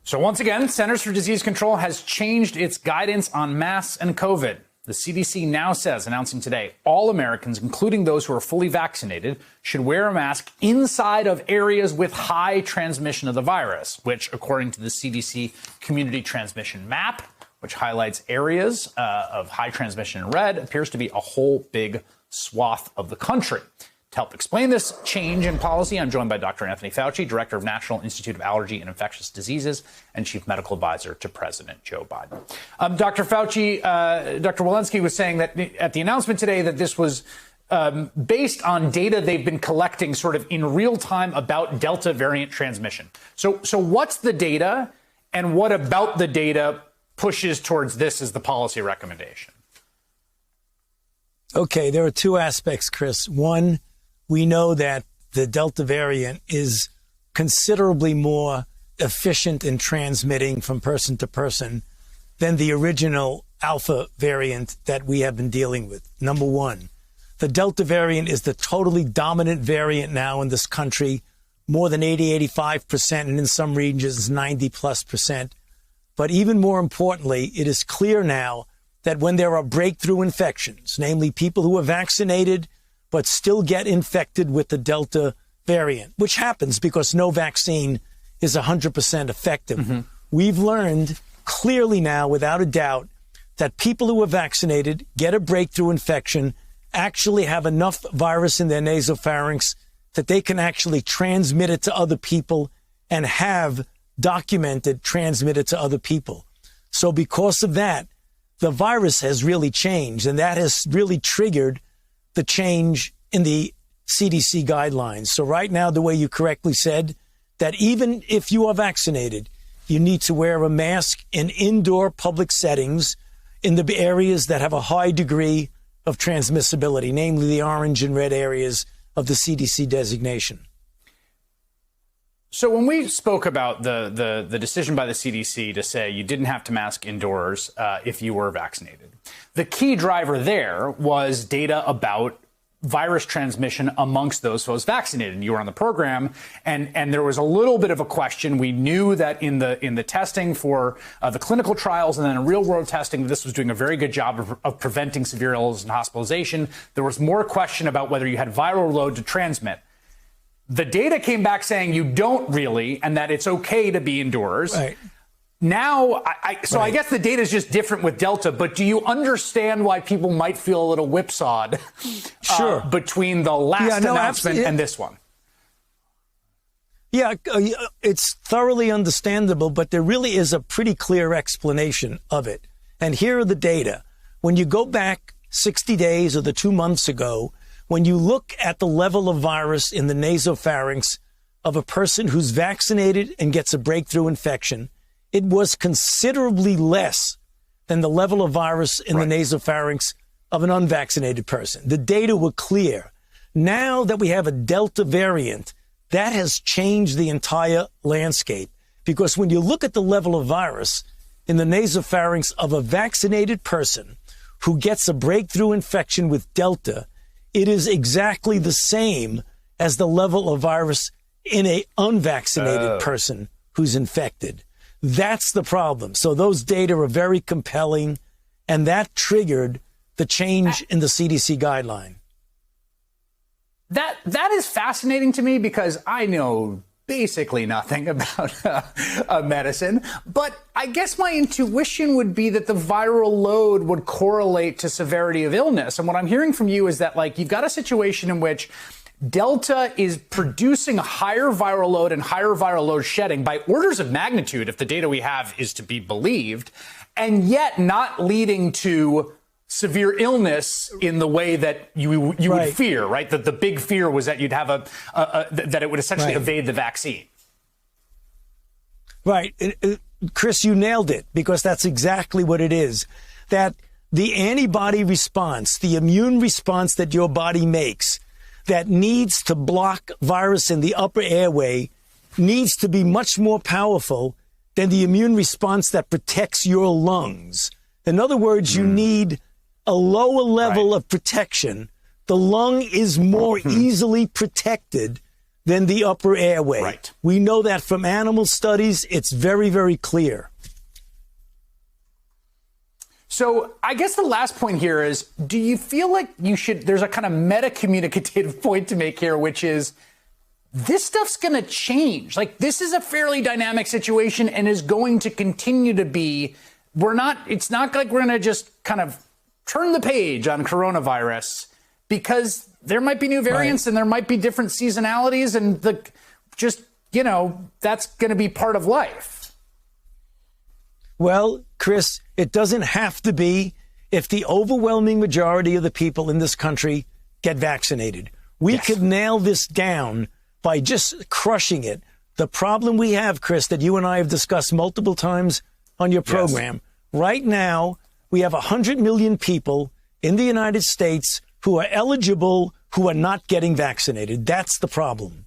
So once again, Centers for Disease Control has changed its guidance on masks and COVID. The CDC now says, announcing today, all Americans, including those who are fully vaccinated, should wear a mask inside of areas with high transmission of the virus, which, according to the CDC community transmission map, which highlights areas of high transmission in red, appears to be a whole big swath of the country. To help explain this change in policy, I'm joined by Dr. Anthony Fauci, Director of National Institute of Allergy and Infectious Diseases and Chief Medical Advisor to President Joe Biden. Dr. Fauci, Dr. Walensky was saying that at the announcement today that this was based on data they've been collecting sort of in real time about Delta variant transmission. So what's the data, and what about the data pushes towards this as the policy recommendation? Okay, there are two aspects, Chris. One, we know that the Delta variant is considerably more efficient in transmitting from person to person than the original Alpha variant that we have been dealing with. Number one, the Delta variant is the totally dominant variant now in this country, more than 85%, and in some regions 90+%. But even more importantly, it is clear now that when there are breakthrough infections, namely people who are vaccinated but still get infected with the Delta variant, which happens because no vaccine is 100% effective. We've learned clearly now, without a doubt, that people who are vaccinated get a breakthrough infection, actually have enough virus in their nasopharynx that they can actually transmit it to other people and have documented transmitted to other people. So because of that, the virus has really changed, and that has really triggered the change in the CDC guidelines. So right now, the way you correctly said, that even if you are vaccinated, you need to wear a mask in indoor public settings in the areas that have a high degree of transmissibility, namely the orange and red areas of the CDC designation. So when we spoke about the decision by the CDC to say you didn't have to mask indoors if you were vaccinated, the key driver there was data about virus transmission amongst those folks vaccinated. And you were on the program, and there was a little bit of a question. We knew that in the testing for the clinical trials and then in real world testing, this was doing a very good job of preventing severe illness and hospitalization. There was more question about whether you had viral load to transmit. The data came back saying you don't really, and that it's okay to be indoors. Right. Now, I guess the data is just different with Delta, but do you understand why people might feel a little whipsawed between the last announcement and this one? Yeah, it's thoroughly understandable, but there really is a pretty clear explanation of it. And here are the data. When you go back 60 days or the 2 months ago, when you look at the level of virus in the nasopharynx of a person who's vaccinated and gets a breakthrough infection, it was considerably less than the level of virus in the nasopharynx of an unvaccinated person. The data were clear. Now that we have a Delta variant, that has changed the entire landscape, because when you look at the level of virus in the nasopharynx of a vaccinated person who gets a breakthrough infection with Delta, it is exactly the same as the level of virus in an unvaccinated person who's infected. That's the problem. So those data are very compelling, and that triggered the change in the CDC guideline. That is fascinating to me, because I know basically nothing about medicine, but I guess my intuition would be that the viral load would correlate to severity of illness. And what I'm hearing from you is that, like, you've got a situation in which Delta is producing a higher viral load and higher viral load shedding by orders of magnitude, if the data we have is to be believed, and yet not leading to severe illness in the way that you would fear, right? That the big fear was that you'd have that it would essentially evade the vaccine. Right. Chris, you nailed it, because that's exactly what it is. That the antibody response, the immune response that your body makes that needs to block virus in the upper airway needs to be much more powerful than the immune response that protects your lungs. In other words, you need a lower level of protection. The lung is more easily protected than the upper airway. Right. We know that from animal studies. It's very, very clear. So I guess the last point here is, do you feel like there's a kind of meta-communicative point to make here, which is this stuff's going to change. Like, this is a fairly dynamic situation and is going to continue to be. It's not like we're going to just kind of turn the page on coronavirus, because there might be new variants and there might be different seasonalities, and that's going to be part of life. Well, Chris, it doesn't have to be if the overwhelming majority of the people in this country get vaccinated. We could nail this down by just crushing it. The problem we have, Chris, that you and I have discussed multiple times on your program, right now, we have 100 million people in the United States who are eligible, who are not getting vaccinated. That's the problem.